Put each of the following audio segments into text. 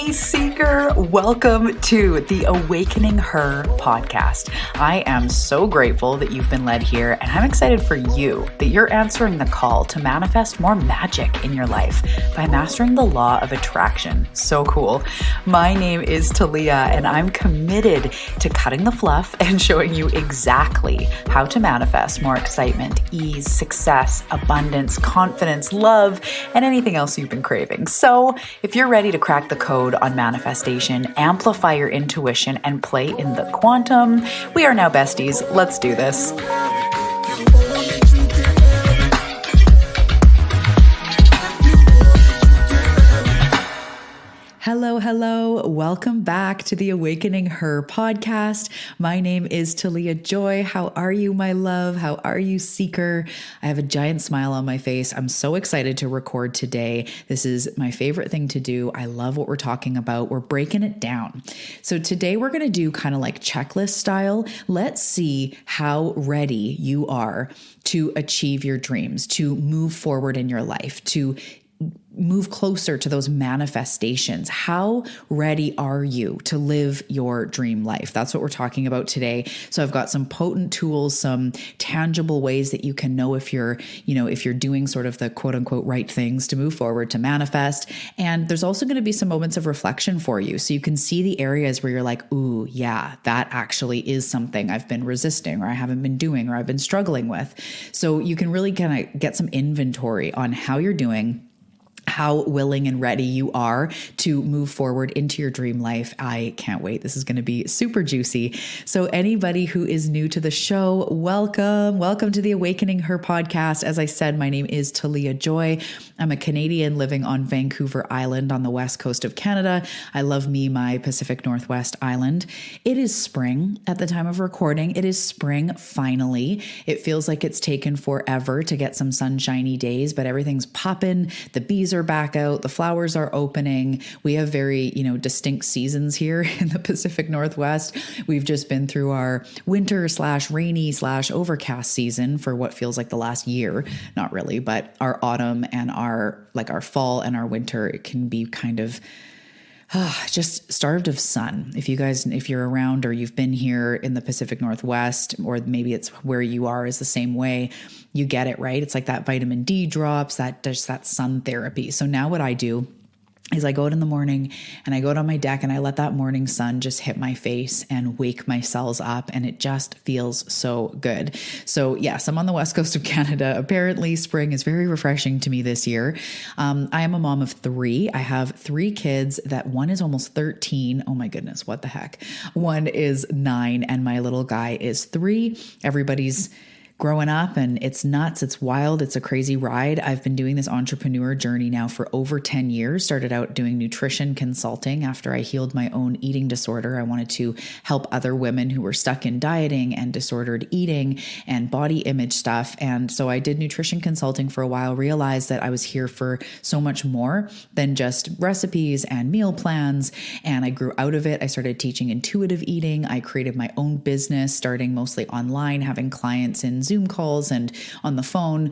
Hey Seeker, welcome to the Awakening Her podcast. I am so grateful that you've been led here, and I'm excited for you that you're answering the call to manifest more magic in your life by mastering the law of attraction. So cool. My name is Talia, and I'm committed to cutting the fluff and showing you exactly how to manifest more excitement, ease, success, abundance, confidence, love, and anything else you've been craving. So if you're ready to crack the code on manifestation, amplify your intuition, and play in the quantum, we are now besties. Let's do this. Hello. Welcome back to the Awakening Her podcast. My name is Talia Joy. How are you, my love? How are you, Seeker? I have a giant smile on my face. I'm so excited to record today. This is my favorite thing to do. I love what we're talking about. We're breaking it down. So today we're going to do kind of like checklist style. Let's see how ready you are to achieve your dreams, to move forward in your life, to move closer to those manifestations. How ready are you to live your dream life? That's what we're talking about today. So I've got some potent tools, some tangible ways that you can know if you're doing sort of the quote unquote right things to move forward, to manifest. And there's also going to be some moments of reflection for you. So you can see the areas where you're like, ooh, yeah, that actually is something I've been resisting, or I haven't been doing, or I've been struggling with. So you can really kind of get some inventory on how you're doing, how willing and ready you are to move forward into your dream life. I can't wait. This is going to be super juicy. So anybody who is new to the show, welcome. Welcome to the Awakening Her podcast. As I said, my name is Talia Joy. I'm a Canadian living on Vancouver Island on the west coast of Canada. I love me, my Pacific Northwest island. It is spring at the time of recording. It is spring finally. It feels like it's taken forever to get some sunshiny days, but everything's popping. The bees are back out. The flowers are opening. We have very, distinct seasons here in the Pacific Northwest. We've just been through our winter / rainy / overcast season for what feels like the last year. Not really, but our autumn and our fall and our winter, it can be kind of just starved of sun. If you're around or you've been here in the Pacific Northwest, or maybe it's where you are is the same way, you get it, right? It's like that vitamin D drops, that sun therapy. So now what I do is I go out in the morning and I go out on my deck and I let that morning sun just hit my face and wake my cells up, and it just feels so good. So yes, I'm on the west coast of Canada. Apparently spring is very refreshing to me this year. I am a mom of 3. I have 3 kids that one is almost 13. Oh my goodness, what the heck? One is 9 and my little guy is 3. Everybody's growing up and it's nuts. It's wild. It's a crazy ride. I've been doing this entrepreneur journey now for over 10 years. Started out doing nutrition consulting after I healed my own eating disorder. I wanted to help other women who were stuck in dieting and disordered eating and body image stuff. And so I did nutrition consulting for a while, realized that I was here for so much more than just recipes and meal plans. And I grew out of it. I started teaching intuitive eating. I created my own business, starting mostly online, having clients in Zoom calls and on the phone,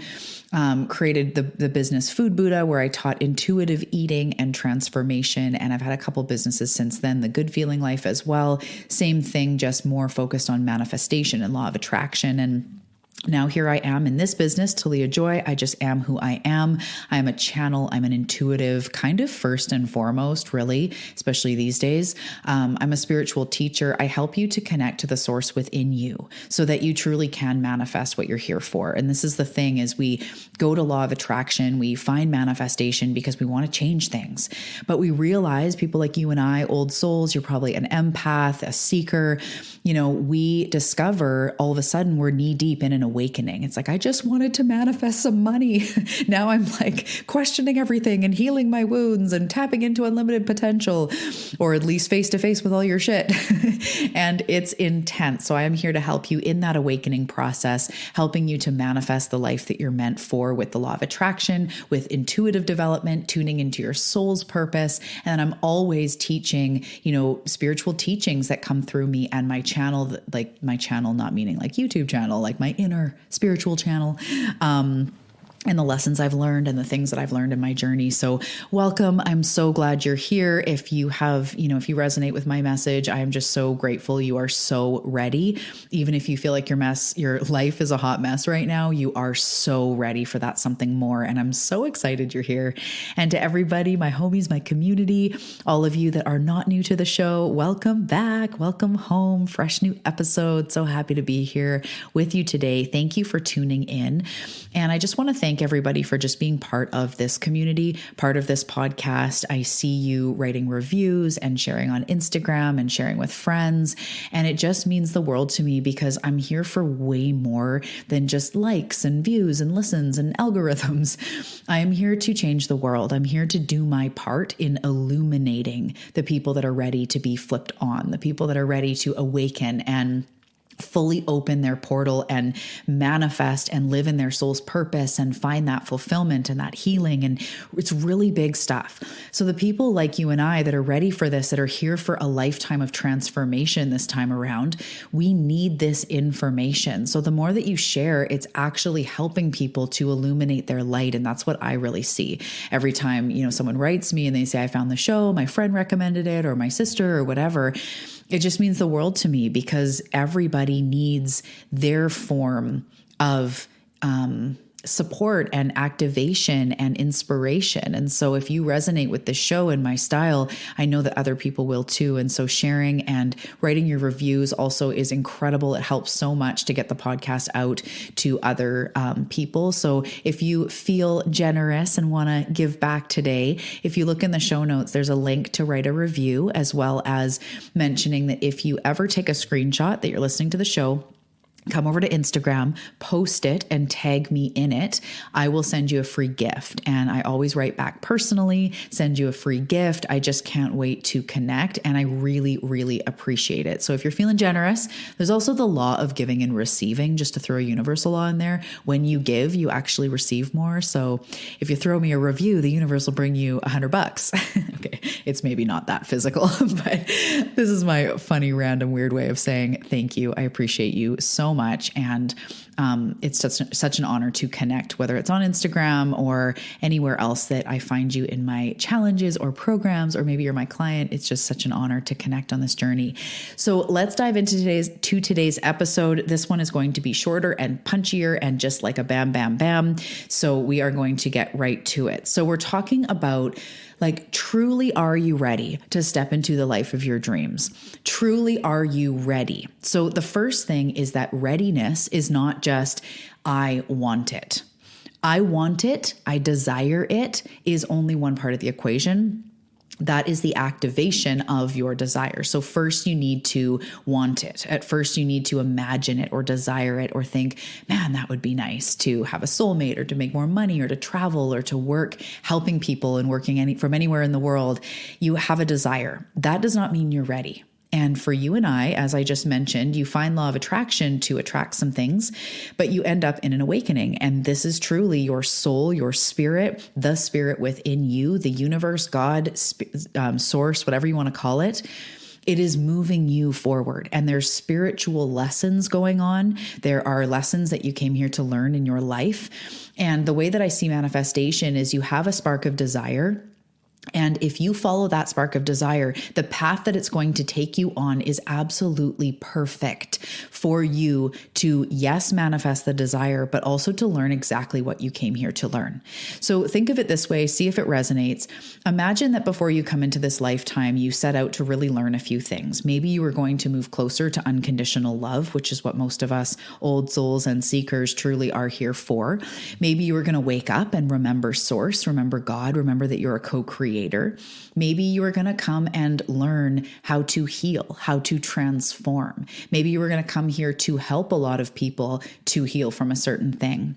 created the business Food Buddha, where I taught intuitive eating and transformation. And I've had a couple businesses since then, the Good Feeling Life as well. Same thing, just more focused on manifestation and law of attraction. And now here I am in this business, Talia Joy. I just am who I am. I am a channel. I'm an intuitive, kind of first and foremost, really, especially these days. I'm a spiritual teacher. I help you to connect to the source within you so that you truly can manifest what you're here for. And this is the thing, is we go to law of attraction, we find manifestation because we want to change things. But we realize, people like you and I, old souls, you're probably an empath, a seeker, we discover all of a sudden we're knee deep in an awakening. It's like, I just wanted to manifest some money. Now I'm like questioning everything and healing my wounds and tapping into unlimited potential, or at least face to face with all your shit. And it's intense. So I am here to help you in that awakening process, helping you to manifest the life that you're meant for with the law of attraction, with intuitive development, tuning into your soul's purpose. And I'm always teaching, spiritual teachings that come through me and my channel, like my channel, not meaning like YouTube channel, like my inner spiritual channel. and the lessons I've learned and the things that I've learned in my journey. So welcome. I'm so glad you're here. If you have, if you resonate with my message, I am just so grateful you are so ready. Even if you feel like your life is a hot mess right now, you are so ready for that something more. And I'm so excited you're here. And to everybody, my homies, my community, all of you that are not new to the show, welcome back. Welcome home. Fresh new episode. So happy to be here with you today. Thank you for tuning in. And I just want to thank everybody for just being part of this community, part of this podcast. I see you writing reviews and sharing on Instagram and sharing with friends. And it just means the world to me because I'm here for way more than just likes and views and listens and algorithms. I am here to change the world. I'm here to do my part in illuminating the people that are ready to be flipped on, the people that are ready to awaken and fully open their portal and manifest and live in their soul's purpose and find that fulfillment and that healing. And it's really big stuff. So the people like you and I that are ready for this, that are here for a lifetime of transformation this time around, we need this information. So the more that you share, it's actually helping people to illuminate their light. And that's what I really see every time, someone writes me and they say, I found the show, my friend recommended it, or my sister or whatever. It just means the world to me because everybody needs their form of support and activation and inspiration. And so if you resonate with the show and my style, I know that other people will too. And so sharing and writing your reviews also is incredible. It helps so much to get the podcast out to other people. So if you feel generous and want to give back today, if you look in the show notes, there's a link to write a review, as well as mentioning that if you ever take a screenshot that you're listening to the show, come over to Instagram, post it, and tag me in it. I will send you a free gift. And I always write back personally, send you a free gift. I just can't wait to connect. And I really, really appreciate it. So if you're feeling generous, there's also the law of giving and receiving, just to throw a universal law in there. When you give, you actually receive more. So if you throw me a review, the universe will bring you $100. Okay. It's maybe not that physical, but this is my funny, random, weird way of saying thank you. I appreciate you so much. And it's such an honor to connect, whether it's on Instagram or anywhere else that I find you in my challenges or programs, or maybe you're my client. It's just such an honor to connect on this journey. So let's dive into today's episode. This one is going to be shorter and punchier and just like a bam, bam, bam. So we are going to get right to it. So we're talking about, truly, are you ready to step into the life of your dreams? Truly, are you ready? So the first thing is that readiness is not just, I want it. I want it, I desire it is only one part of the equation. That is the activation of your desire. So first you need to want it. At first you need to imagine it or desire it or think, man, that would be nice to have a soulmate or to make more money or to travel or to work helping people and working from anywhere in the world. You have a desire. That does not mean you're ready. And for you and I, as I just mentioned, you find law of attraction to attract some things, but you end up in an awakening. And this is truly your soul, your spirit, the spirit within you, the universe, God, source, whatever you want to call it. It is moving you forward. And there's spiritual lessons going on. There are lessons that you came here to learn in your life. And the way that I see manifestation is you have a spark of desire. And if you follow that spark of desire, the path that it's going to take you on is absolutely perfect for you to, yes, manifest the desire, but also to learn exactly what you came here to learn. So think of it this way, see if it resonates. Imagine that before you come into this lifetime, you set out to really learn a few things. Maybe you were going to move closer to unconditional love, which is what most of us old souls and seekers truly are here for. Maybe you were going to wake up and remember source, remember God, remember that you're a co-creator. Maybe you are going to come and learn how to heal, how to transform. Maybe you were going to come here to help a lot of people to heal from a certain thing.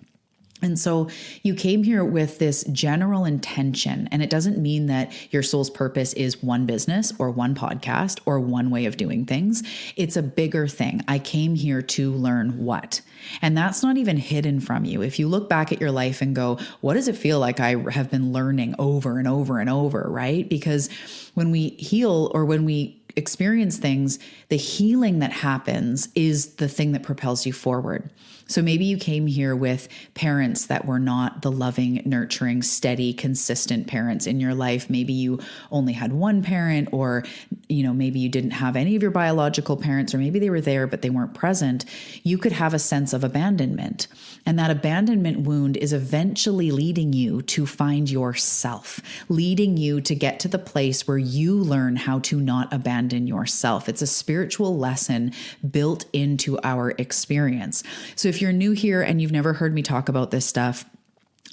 And so you came here with this general intention, and it doesn't mean that your soul's purpose is one business or one podcast or one way of doing things. It's a bigger thing. I came here to learn what? And that's not even hidden from you. If you look back at your life and go, what does it feel like I have been learning over and over and over, right? Because when we heal or when we experience things, the healing that happens is the thing that propels you forward. So maybe you came here with parents that were not the loving, nurturing, steady, consistent parents in your life. Maybe you only had one parent, or, maybe you didn't have any of your biological parents, or maybe they were there, but they weren't present. You could have a sense of abandonment. And that abandonment wound is eventually leading you to find yourself, leading you to get to the place where you learn how to not abandon yourself. It's a spiritual lesson built into our experience. So if you're new here and you've never heard me talk about this stuff,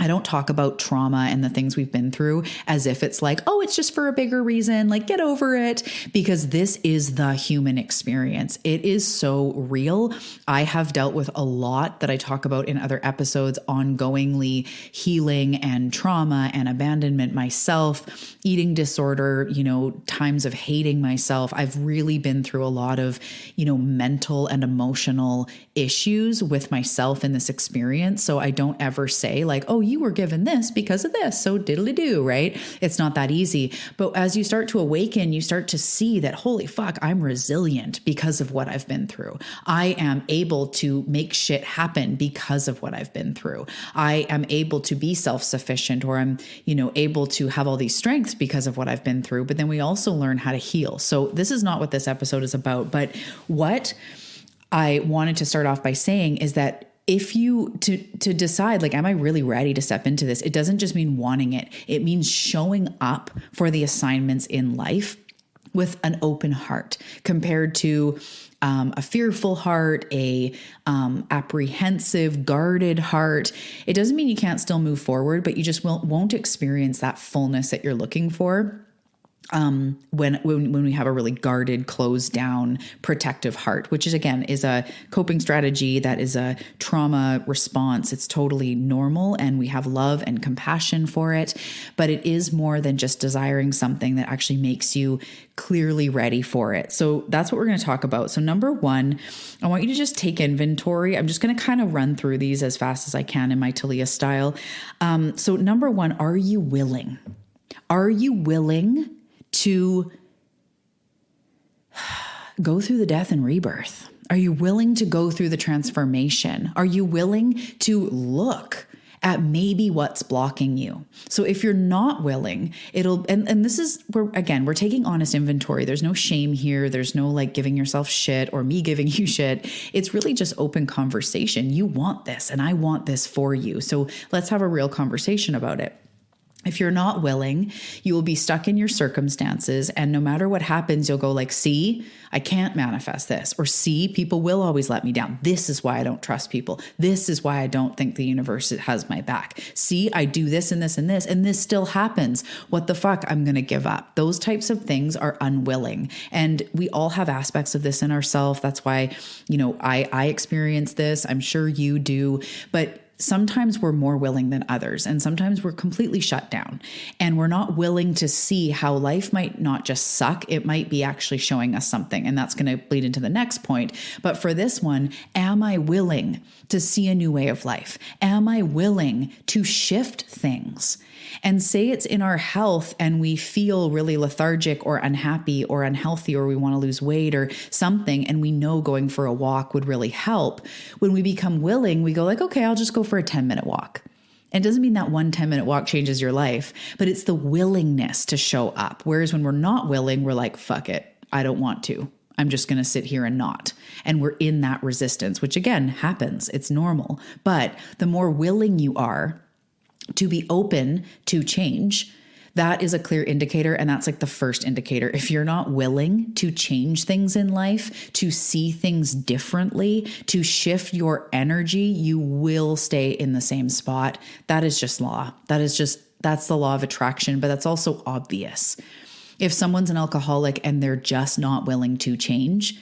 I don't talk about trauma and the things we've been through as if it's like, oh, it's just for a bigger reason, like get over it, because this is the human experience. It is so real. I have dealt with a lot that I talk about in other episodes, ongoingly healing and trauma and abandonment myself, eating disorder, times of hating myself. I've really been through a lot of, mental and emotional issues with myself in this experience. So I don't ever say like, oh, you were given this because of this, so diddly-do, right? It's not that easy. But as you start to awaken, you start to see that, holy fuck, I'm resilient because of what I've been through. I am able to make shit happen because of what I've been through. I am able to be self-sufficient, or I'm, able to have all these strengths because of what I've been through. But then we also learn how to heal. So this is not what this episode is about, but what I wanted to start off by saying is that if you to decide, like, am I really ready to step into this? It doesn't just mean wanting it. It means showing up for the assignments in life with an open heart compared to a fearful heart, a apprehensive, guarded heart. It doesn't mean you can't still move forward, but you just won't experience that fullness that you're looking for. When we have a really guarded, closed down, protective heart, which is a coping strategy, that is a trauma response. It's totally normal, and we have love and compassion for it, but it is more than just desiring something that actually makes you clearly ready for it. So that's what we're going to talk about. So number one, I want you to just take inventory. I'm just going to kind of run through these as fast as I can in my Talia-style. So number one, are you willing? Are you willing to go through the death and rebirth? Are you willing to go through the transformation? Are you willing to look at maybe what's blocking you? So if you're not willing, and this is where, again, we're taking honest inventory. There's no shame here. There's no like giving yourself shit or me giving you shit. It's really just open conversation. You want this and I want this for you. So let's have a real conversation about it. If you're not willing, you will be stuck in your circumstances, and no matter what happens, you'll go like, see, I can't manifest this, or see, people will always let me down. This is why I don't trust people. This is why I don't think the universe has my back. See, I do this and this and this, and this still happens. What the fuck? I'm going to give up. Those types of things are unwilling. And we all have aspects of this in ourselves. That's why, I experience this. I'm sure you do, but sometimes we're more willing than others, and sometimes we're completely shut down and we're not willing to see how life might not just suck. It might be actually showing us something, and that's going to bleed into the next point. But for this one, am I willing to see a new way of life? Am I willing to shift things? And say it's in our health and we feel really lethargic or unhappy or unhealthy, or we want to lose weight or something, and we know going for a walk would really help. When we become willing, we go like, okay, I'll just go for a 10-minute walk. It doesn't mean that one 10-minute walk changes your life, but it's the willingness to show up. Whereas when we're not willing, we're like, fuck it, I don't want to. I'm just going to sit here and not. And we're in that resistance, which again happens. It's normal. But the more willing you are to be open to change, that is a clear indicator. And that's like the first indicator. If you're not willing to change things in life, to see things differently, to shift your energy, you will stay in the same spot. That is just law. That's the law of attraction, but that's also obvious. If someone's an alcoholic and they're just not willing to change,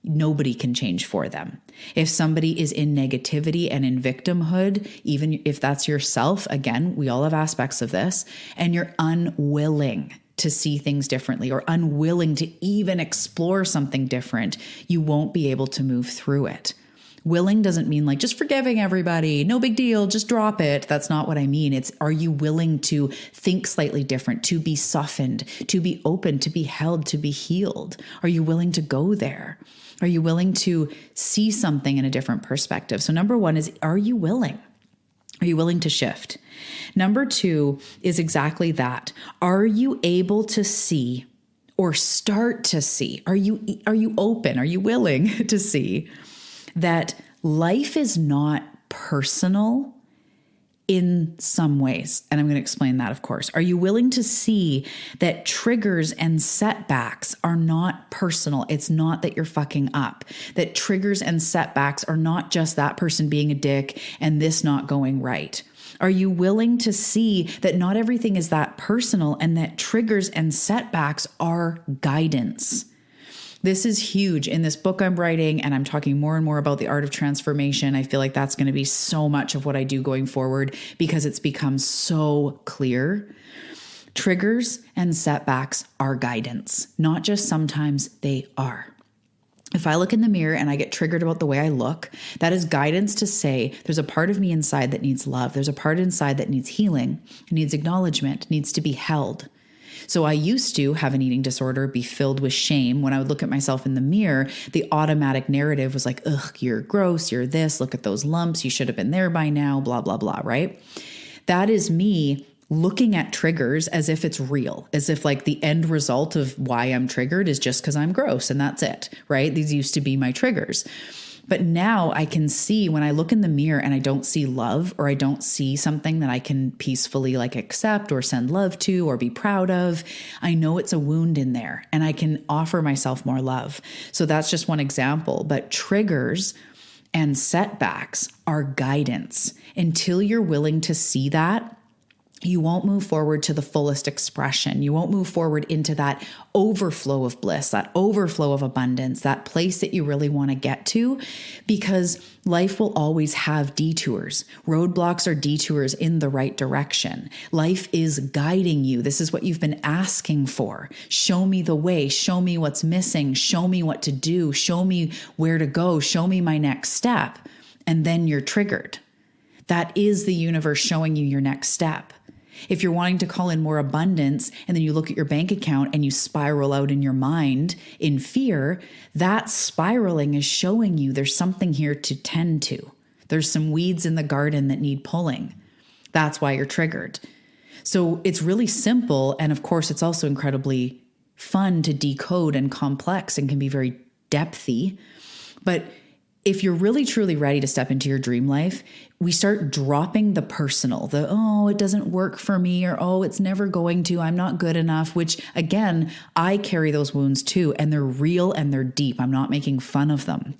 nobody can change for them. If somebody is in negativity and in victimhood, even if that's yourself, again, we all have aspects of this, and you're unwilling to see things differently or unwilling to even explore something different, you won't be able to move through it. Willing doesn't mean like just forgiving everybody, no big deal, just drop it. That's not what I mean. It's, are you willing to think slightly different, to be softened, to be open, to be held, to be healed? Are you willing to go there? Are you willing to see something in a different perspective? So number one is, are you willing? Are you willing to shift? Number two is exactly that. Are you able to see or start to see? Are you open? Are you willing to see that life is not personal in some ways? And I'm going to explain that, of course. Are you willing to see that triggers and setbacks are not personal? It's not that you're fucking up. That triggers and setbacks are not just that person being a dick and this not going right. Are you willing to see that not everything is that personal and that triggers and setbacks are guidance? This is huge in this book I'm writing, and I'm talking more and more about the art of transformation. I feel like that's going to be so much of what I do going forward because it's become so clear. Triggers and setbacks are guidance, not just sometimes, they are. If I look in the mirror and I get triggered about the way I look, that is guidance to say there's a part of me inside that needs love. There's a part inside that needs healing, needs acknowledgement, needs to be held. So I used to have an eating disorder, be filled with shame. When I would look at myself in the mirror, the automatic narrative was like, ugh, you're gross, you're this, look at those lumps, you should have been there by now, blah, blah, blah, right? That is me looking at triggers as if it's real, as if like the end result of why I'm triggered is just because I'm gross and that's it, right? These used to be my triggers. But now I can see when I look in the mirror and I don't see love, or I don't see something that I can peacefully like accept or send love to or be proud of, I know it's a wound in there and I can offer myself more love. So that's just one example. But triggers and setbacks are guidance. Until you're willing to see that, you won't move forward to the fullest expression. You won't move forward into that overflow of bliss, that overflow of abundance, that place that you really want to get to, because life will always have detours. Roadblocks are detours in the right direction. Life is guiding you. This is what you've been asking for. Show me the way. Show me what's missing. Show me what to do. Show me where to go. Show me my next step. And then you're triggered. That is the universe showing you your next step. If you're wanting to call in more abundance and then you look at your bank account and you spiral out in your mind in fear, that spiraling is showing you there's something here to tend to. There's some weeds in the garden that need pulling. That's why you're triggered. So it's really simple. And of course, it's also incredibly fun to decode and complex and can be very depthy. But if you're really truly ready to step into your dream life, we start dropping the personal, oh, it doesn't work for me, or oh, it's never going to, I'm not good enough, which again, I carry those wounds too, and they're real and they're deep. I'm not making fun of them.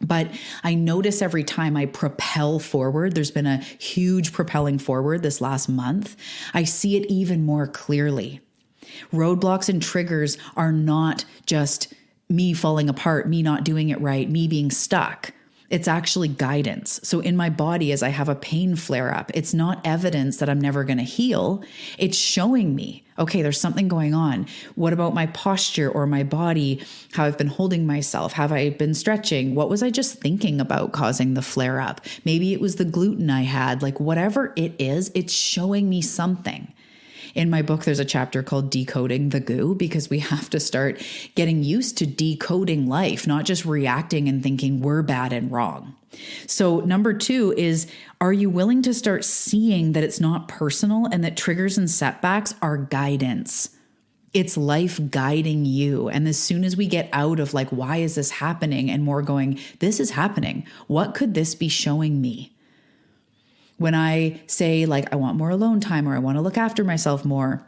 But I notice every time I propel forward, there's been a huge propelling forward this last month. I see it even more clearly. Roadblocks and triggers are not just me falling apart, me not doing it right, me being stuck. It's actually guidance. So in my body, as I have a pain flare up, it's not evidence that I'm never going to heal. It's showing me, okay, there's something going on. What about my posture or my body? How I've been holding myself? Have I been stretching? What was I just thinking about causing the flare up? Maybe it was the gluten I had. Like whatever it is, it's showing me something. In my book, there's a chapter called Decoding the Goo, because we have to start getting used to decoding life, not just reacting and thinking we're bad and wrong. So number two is, are you willing to start seeing that it's not personal and that triggers and setbacks are guidance? It's life guiding you. And as soon as we get out of like, why is this happening? And more going, this is happening. What could this be showing me? When I say like, I want more alone time, or I want to look after myself more,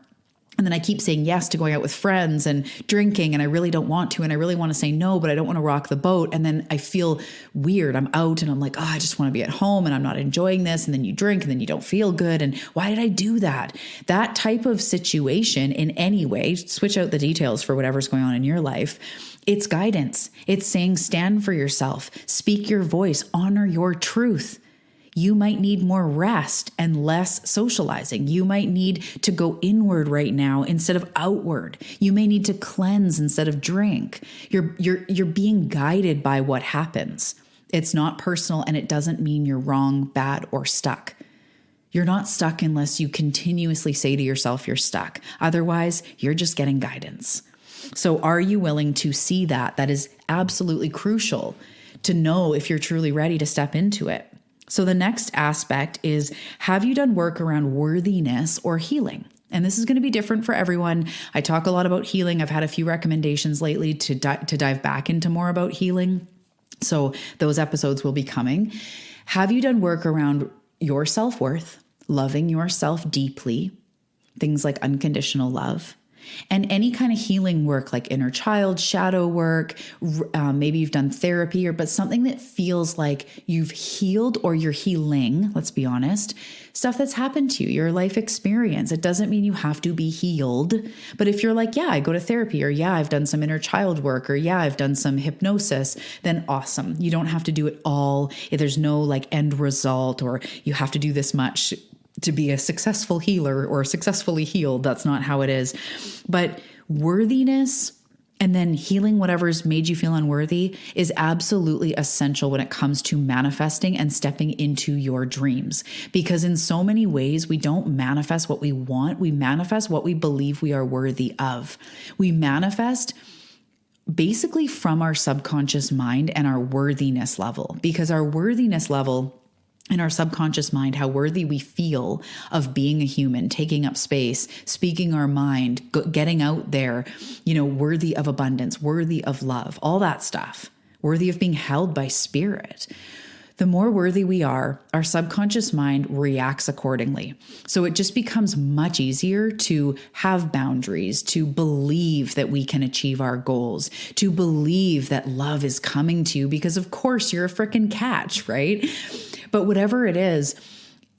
and then I keep saying yes to going out with friends and drinking, and I really don't want to, and I really want to say no, but I don't want to rock the boat. And then I feel weird. I'm out and I'm like, oh, I just want to be at home and I'm not enjoying this. And then you drink and then you don't feel good. And why did I do that? That type of situation in any way, switch out the details for whatever's going on in your life. It's guidance. It's saying stand for yourself, speak your voice, honor your truth. You might need more rest and less socializing. You might need to go inward right now instead of outward. You may need to cleanse instead of drink. You're being guided by what happens. It's not personal, and it doesn't mean you're wrong, bad, or stuck. You're not stuck unless you continuously say to yourself you're stuck. Otherwise, you're just getting guidance. So are you willing to see that? That is absolutely crucial to know if you're truly ready to step into it. So the next aspect is, have you done work around worthiness or healing? And this is going to be different for everyone. I talk a lot about healing. I've had a few recommendations lately to dive back into more about healing. So those episodes will be coming. Have you done work around your self-worth, loving yourself deeply, things like unconditional love, and any kind of healing work like inner child, shadow work, maybe you've done therapy, but something that feels like you've healed or you're healing, let's be honest, stuff that's happened to you, your life experience. It doesn't mean you have to be healed. But if you're like, yeah, I go to therapy, or yeah, I've done some inner child work, or yeah, I've done some hypnosis, then awesome. You don't have to do it all. If there's no like end result, or you have to do this much to be a successful healer or successfully healed. That's not how it is. But worthiness and then healing whatever's made you feel unworthy is absolutely essential when it comes to manifesting and stepping into your dreams. Because in so many ways, we don't manifest what we want. We manifest what we believe we are worthy of. We manifest basically from our subconscious mind and our worthiness level, because our worthiness level in our subconscious mind, how worthy we feel of being a human, taking up space, speaking our mind, getting out there, worthy of abundance, worthy of love, all that stuff, worthy of being held by spirit. The more worthy we are, our subconscious mind reacts accordingly. So it just becomes much easier to have boundaries, to believe that we can achieve our goals, to believe that love is coming to you, because of course you're a freaking catch, right? But whatever it is,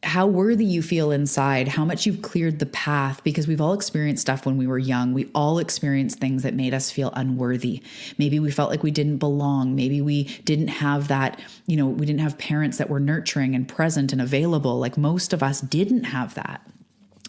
how worthy you feel inside, how much you've cleared the path, because we've all experienced stuff when we were young. We all experienced things that made us feel unworthy. Maybe we felt like we didn't belong. Maybe we didn't have that, we didn't have parents that were nurturing and present and available. Like most of us didn't have that.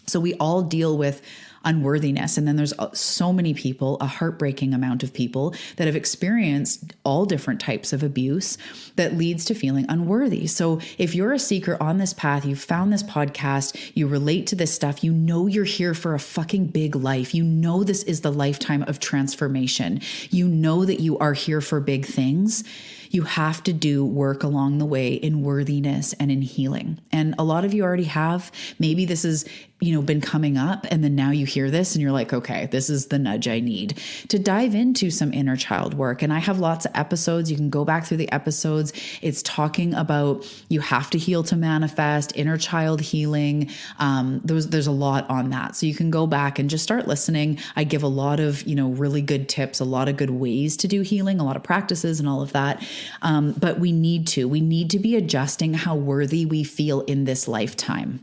So we all deal with unworthiness. And then there's so many people, a heartbreaking amount of people that have experienced all different types of abuse that leads to feeling unworthy. So if you're a seeker on this path, you found this podcast, you relate to this stuff, you're here for a fucking big life. This is the lifetime of transformation. You know that you are here for big things. You have to do work along the way in worthiness and in healing. And a lot of you already have. Maybe this has, been coming up, and then now you hear this and you're like, okay, this is the nudge I need to dive into some inner child work. And I have lots of episodes. You can go back through the episodes. It's talking about you have to heal to manifest, inner child healing. There's a lot on that. So you can go back and just start listening. I give a lot of, really good tips, a lot of good ways to do healing, a lot of practices and all of that. But we need to be adjusting how worthy we feel in this lifetime.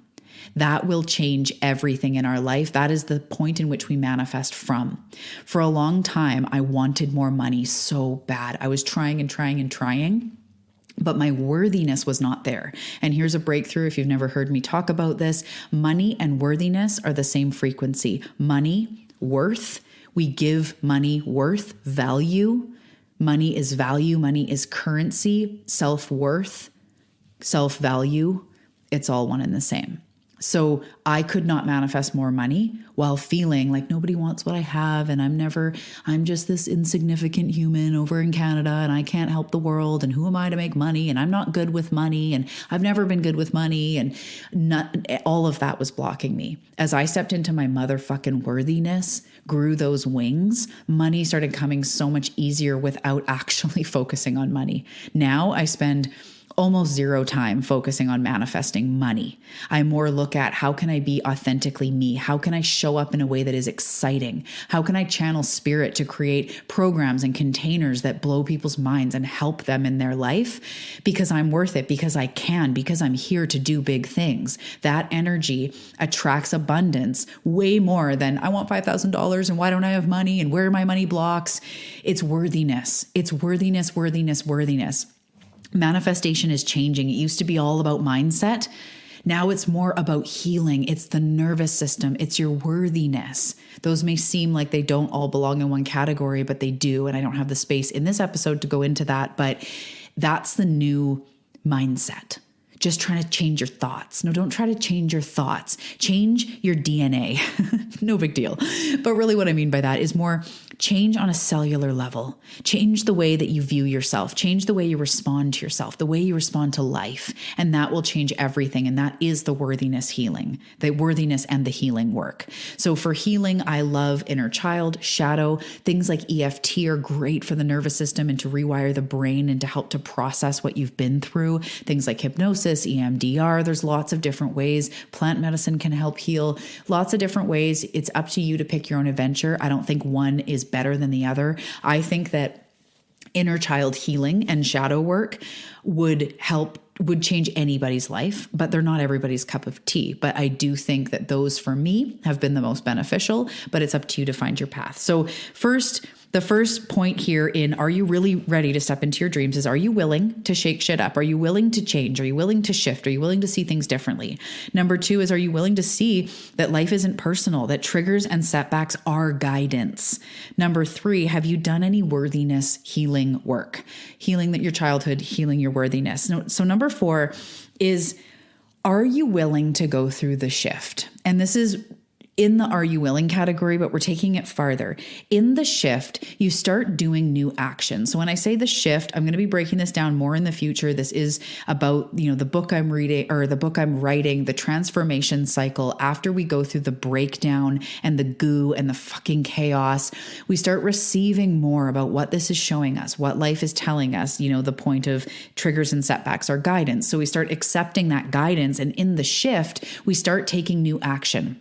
That will change everything in our life. That is the point in which we manifest from. For a long time, I wanted more money so bad. I was trying and trying and trying, but my worthiness was not there. And here's a breakthrough. If you've never heard me talk about this, money and worthiness are the same frequency. Money, worth. We give money worth, value. Money is value. Money is currency, self-worth, self-value. It's all one and the same. So I could not manifest more money while feeling like nobody wants what I have. And I'm just this insignificant human over in Canada, and I can't help the world. And who am I to make money? And I'm not good with money. And I've never been good with money. And all of that was blocking me. As I stepped into my motherfucking worthiness, grew those wings, money started coming so much easier without actually focusing on money. Now I spend almost zero time focusing on manifesting money. I more look at how can I be authentically me? How can I show up in a way that is exciting? How can I channel spirit to create programs and containers that blow people's minds and help them in their life? Because I'm worth it, because I can, because I'm here to do big things. That energy attracts abundance way more than I want $5,000 and why don't I have money and where are my money blocks? It's worthiness. It's worthiness, worthiness, worthiness. Manifestation is changing. It used to be all about mindset. Now it's more about healing. It's the nervous system. It's your worthiness. Those may seem like they don't all belong in one category, but they do. And I don't have the space in this episode to go into that. But That's the new mindset. Just trying to change your thoughts. No, don't try to change your thoughts. Change your DNA. No big deal. But really what I mean by that is more change on a cellular level. Change the way that you view yourself. Change the way you respond to yourself, the way you respond to life. And that will change everything. And that is the worthiness healing, the worthiness and the healing work. So for healing, I love inner child, shadow. Things like EFT are great for the nervous system and to rewire the brain and to help to process what you've been through. Things like hypnosis, EMDR, there's lots of different ways. Plant medicine can help heal. Lots of different ways. It's up to you to pick your own adventure. I don't think one is better than the other. I think that inner child healing and shadow work would change anybody's life, but they're not everybody's cup of tea. But I do think that those for me have been the most beneficial, but it's up to you to find your path. So the first point here in are you really ready to step into your dreams is, are you willing to shake shit up? Are you willing to change? Are you willing to shift? Are you willing to see things differently? Number 2 is, are you willing to see that life isn't personal, that triggers and setbacks are guidance? Number 3, have you done any worthiness healing work? Healing your childhood, healing your worthiness. So number 4 is, are you willing to go through the shift? And this is in the are you willing category, but we're taking it farther. In the shift, you start doing new actions. So when I say the shift, I'm going to be breaking this down more in the future. This is about, the book I'm reading or the book I'm writing, the transformation cycle. After we go through the breakdown and the goo and the fucking chaos, we start receiving more about what this is showing us, what life is telling us, the point of triggers and setbacks are guidance. So we start accepting that guidance. And in the shift, we start taking new action.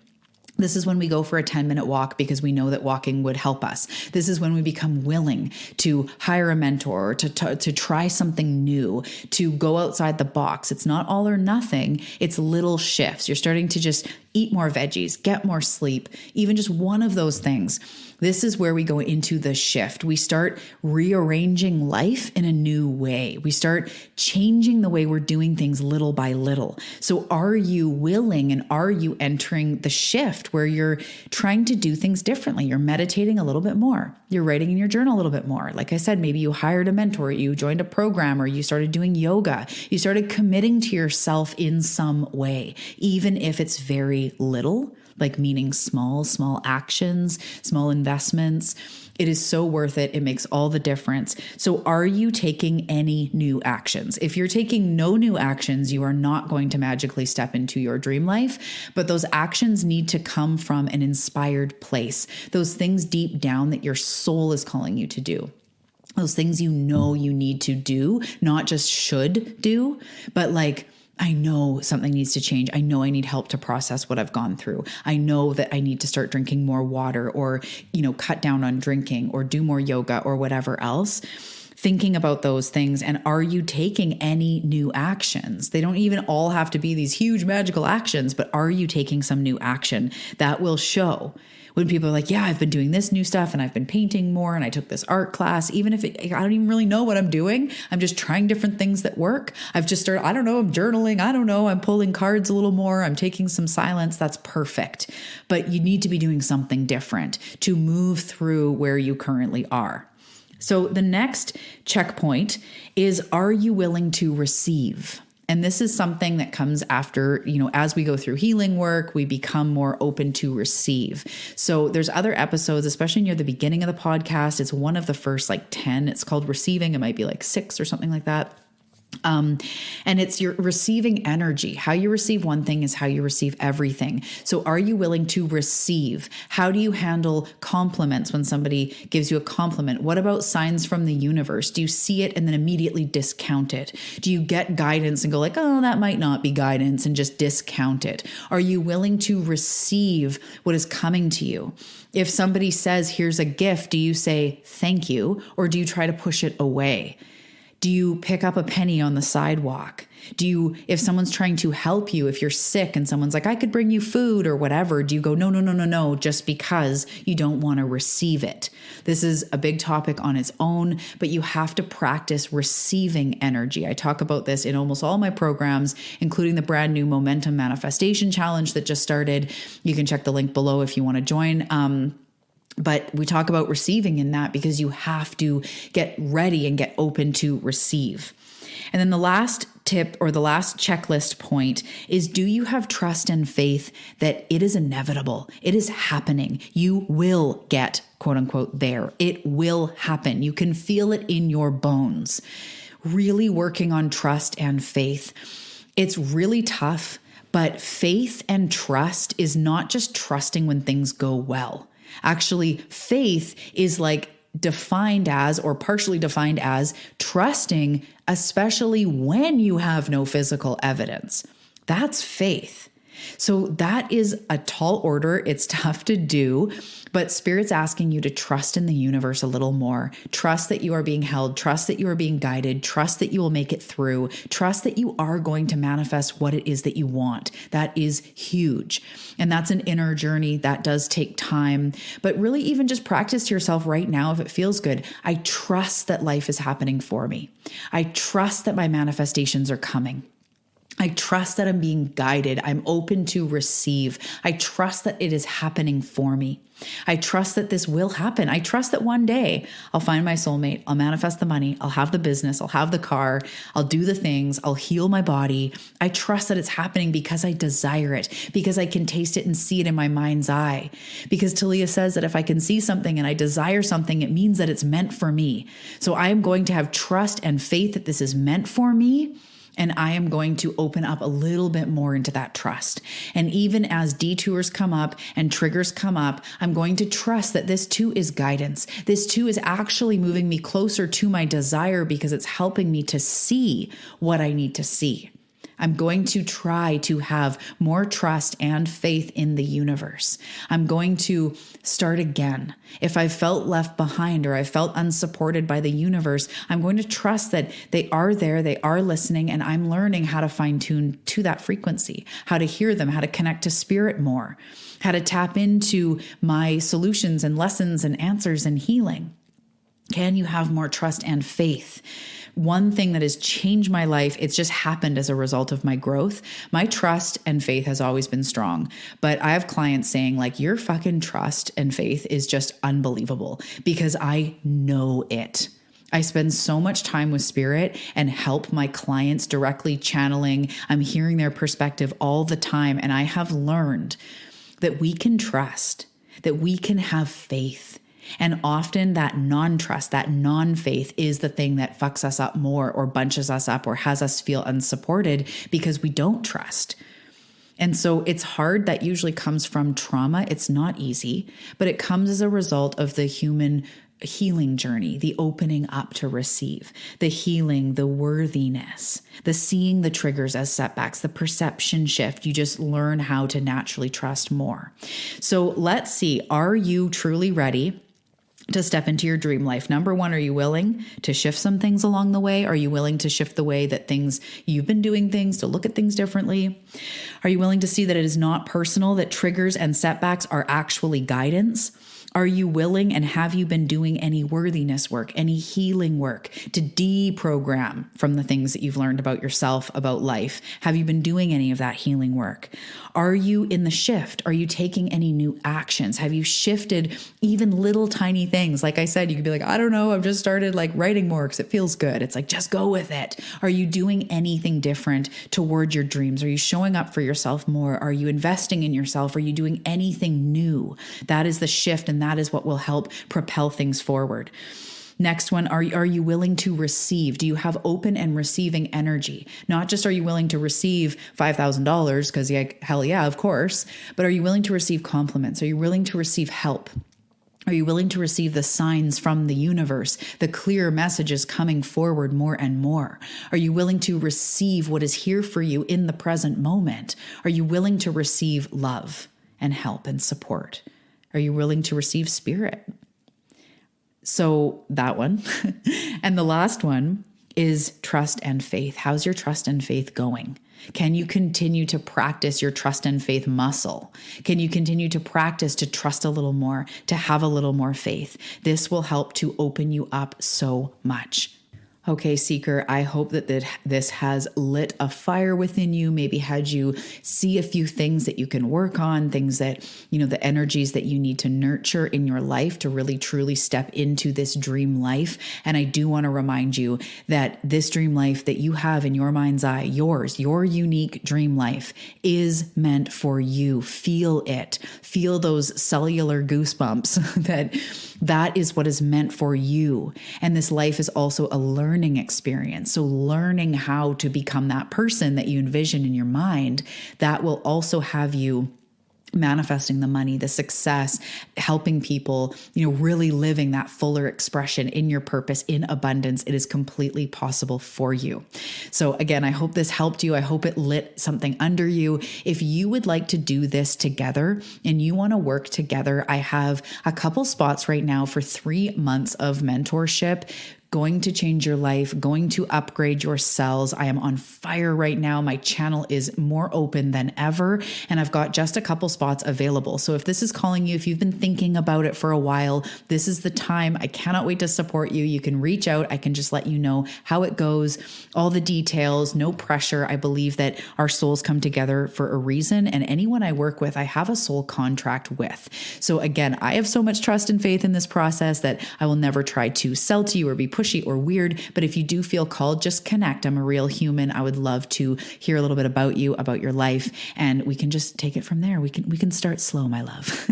This is when we go for a 10-minute walk because we know that walking would help us. This is when we become willing to hire a mentor or to try something new, to go outside the box. It's not all or nothing. It's little shifts. You're starting to just eat more veggies, get more sleep, even just one of those things. This is where we go into the shift. We start rearranging life in a new way. We start changing the way we're doing things little by little. So are you willing and are you entering the shift where you're trying to do things differently? You're meditating a little bit more. You're writing in your journal a little bit more. Like I said, maybe you hired a mentor, you joined a program, or you started doing yoga. You started committing to yourself in some way, even if it's very little, like meaning small actions, small investments. It is so worth it. It makes all the difference. So are you taking any new actions? If you're taking no new actions, you are not going to magically step into your dream life, but those actions need to come from an inspired place. Those things deep down that your soul is calling you to do. Those things you need to do, not just should do, but like, I know something needs to change. I know I need help to process what I've gone through. I know that I need to start drinking more water or, cut down on drinking or do more yoga or whatever else. Thinking about those things, and are you taking any new actions? They don't even all have to be these huge magical actions, but are you taking some new action? That will show. When people are like, yeah, I've been doing this new stuff and I've been painting more and I took this art class, even if I don't even really know what I'm doing. I'm just trying different things that work. I've just started, I don't know, I'm journaling. I don't know. I'm pulling cards a little more. I'm taking some silence. That's perfect. But you need to be doing something different to move through where you currently are. So the next checkpoint is, are you willing to receive? And this is something that comes after, as we go through healing work, we become more open to receive. So there's other episodes, especially near the beginning of the podcast. It's one of the first 10. It's called Receiving. It might be 6 or something like that. And it's your receiving energy. How you receive one thing is how you receive everything. So are you willing to receive? How do you handle compliments when somebody gives you a compliment? What about signs from the universe? Do you see it and then immediately discount it? Do you get guidance and go oh, that might not be guidance, and just discount it? Are you willing to receive what is coming to you? If somebody says, here's a gift, do you say thank you, or do you try to push it away? Do you pick up a penny on the sidewalk? If someone's trying to help you, if you're sick and someone's like, I could bring you food or whatever, do you go, no, just because you don't want to receive it? This is a big topic on its own, but you have to practice receiving energy. I talk about this in almost all my programs, including the brand new Momentum Manifestation Challenge that just started. You can check the link below if you want to join. But we talk about receiving in that because you have to get ready and get open to receive. And then the last tip or the last checklist point is, do you have trust and faith that it is inevitable? It is happening. You will get, quote unquote, there. It will happen. You can feel it in your bones. Really working on trust and faith. It's really tough, but faith and trust is not just trusting when things go well. Actually, faith is like defined as, or partially defined as, trusting, especially when you have no physical evidence. That's faith. So that is a tall order. It's tough to do, but Spirit's asking you to trust in the universe a little more. Trust that you are being held. Trust that you are being guided. Trust that you will make it through. Trust that you are going to manifest what it is that you want. That is huge. And that's an inner journey that does take time, but really even just practice to yourself right now if it feels good. I trust that life is happening for me. I trust that my manifestations are coming. I trust that I'm being guided. I'm open to receive. I trust that it is happening for me. I trust that this will happen. I trust that one day I'll find my soulmate. I'll manifest the money. I'll have the business. I'll have the car. I'll do the things. I'll heal my body. I trust that it's happening because I desire it, because I can taste it and see it in my mind's eye. Because Talia says that if I can see something and I desire something, it means that it's meant for me. So I am going to have trust and faith that this is meant for me. And I am going to open up a little bit more into that trust. And even as detours come up and triggers come up, I'm going to trust that this too is guidance. This too is actually moving me closer to my desire because it's helping me to see what I need to see. I'm going to try to have more trust and faith in the universe. I'm going to start again. If I felt left behind or I felt unsupported by the universe, I'm going to trust that they are there, they are listening, and I'm learning how to fine tune to that frequency, how to hear them, how to connect to spirit more, how to tap into my solutions and lessons and answers and healing. Can you have more trust and faith? One thing that has changed my life, it's just happened as a result of my growth. My trust and faith has always been strong, but I have clients saying like, your fucking trust and faith is just unbelievable because I know it. I spend so much time with spirit and help my clients directly channeling. I'm hearing their perspective all the time. And I have learned that we can trust, that we can have faith. And often that non-trust, that non-faith is the thing that fucks us up more or bunches us up or has us feel unsupported because we don't trust. And so it's hard. That usually comes from trauma. It's not easy, but it comes as a result of the human healing journey, the opening up to receive, the healing, the worthiness, the seeing the triggers as setbacks, the perception shift. You just learn how to naturally trust more. So let's see, are you truly ready to step into your dream life? Number one, are you willing to shift some things along the way? Are you willing to shift the way that you've been doing things, to look at things differently? Are you willing to see that it is not personal, that triggers and setbacks are actually guidance? Are you willing and have you been doing any worthiness work, any healing work to deprogram from the things that you've learned about yourself, about life? Have you been doing any of that healing work? Are you in the shift? Are you taking any new actions? Have you shifted even little tiny things? Like I said, you could be like, I don't know, I've just started like writing more because it feels good. It's like, just go with it. Are you doing anything different toward your dreams? Are you showing up for yourself more? Are you investing in yourself? Are you doing anything new? That is the shift, and that is what will help propel things forward. Next one, are you willing to receive? Do you have open and receiving energy? Not just are you willing to receive $5,000 because hell yeah, of course, but are you willing to receive compliments? Are you willing to receive help? Are you willing to receive the signs from the universe, the clear messages coming forward more and more? Are you willing to receive what is here for you in the present moment? Are you willing to receive love and help and support? Are you willing to receive spirit? So that one. And the last one is trust and faith. How's your trust and faith going? Can you continue to practice your trust and faith muscle? Can you continue to practice to trust a little more, to have a little more faith? This will help to open you up so much. Okay, Seeker, I hope that this has lit a fire within you, maybe had you see a few things that you can work on, things that, the energies that you need to nurture in your life to really truly step into this dream life. And I do want to remind you that this dream life that you have in your mind's eye, your unique dream life, is meant for you. Feel it. Feel those cellular goosebumps that is what is meant for you. And this life is also a learning experience. So learning how to become that person that you envision in your mind, that will also have you manifesting the money, the success, helping people, really living that fuller expression in your purpose, in abundance. It is completely possible for you. So again, I hope this helped you. I hope it lit something under you. If you would like to do this together and you want to work together, I have a couple spots right now for 3 months of mentorship. Going to change your life, going to upgrade your cells. I am on fire right now. My channel is more open than ever, and I've got just a couple spots available. So if this is calling you, if you've been thinking about it for a while, this is the time. I cannot wait to support you. You can reach out. I can just let you know how it goes, all the details, no pressure. I believe that our souls come together for a reason, and anyone I work with, I have a soul contract with. So again, I have so much trust and faith in this process that I will never try to sell to you or be pushy or weird, but if you do feel called, just connect. I'm a real human. I would love to hear a little bit about you, about your life, and we can just take it from there. We can start slow, my love.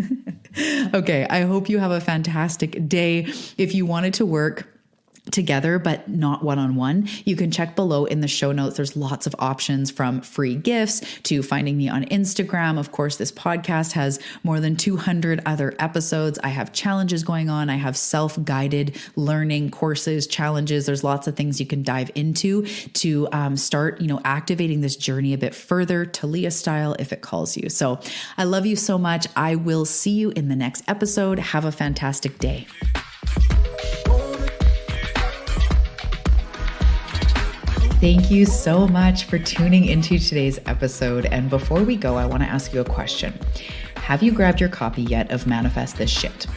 Okay, I hope you have a fantastic day. If you wanted to work together, but not one-on-one, you can check below in the show notes. There's lots of options, from free gifts to finding me on Instagram. Of course, this podcast has more than 200 other episodes. I have challenges going on. I have self-guided learning courses, challenges. There's lots of things you can dive into to start, activating this journey a bit further, Talia-style, if it calls you. So I love you so much. I will see you in the next episode. Have a fantastic day. Thank you so much for tuning into today's episode. And before we go, I want to ask you a question. Have you grabbed your copy yet of Manifest This Shit?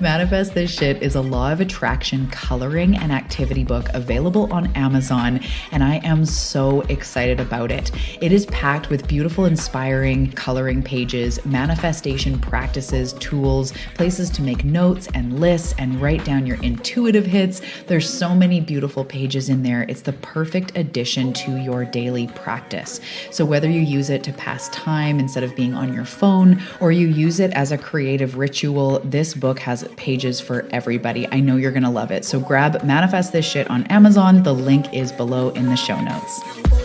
Manifest This Shit is a law of attraction coloring and activity book available on Amazon, and I am so excited about it. It is packed with beautiful, inspiring coloring pages, manifestation practices, tools, places to make notes and lists and write down your intuitive hits. There's so many beautiful pages in there. It's the perfect addition to your daily practice. So whether you use it to pass time instead of being on your phone, or you use it as a creative ritual, this book has pages for everybody. I know you're going to love it. So grab Manifest This Shit on Amazon. The link is below in the show notes.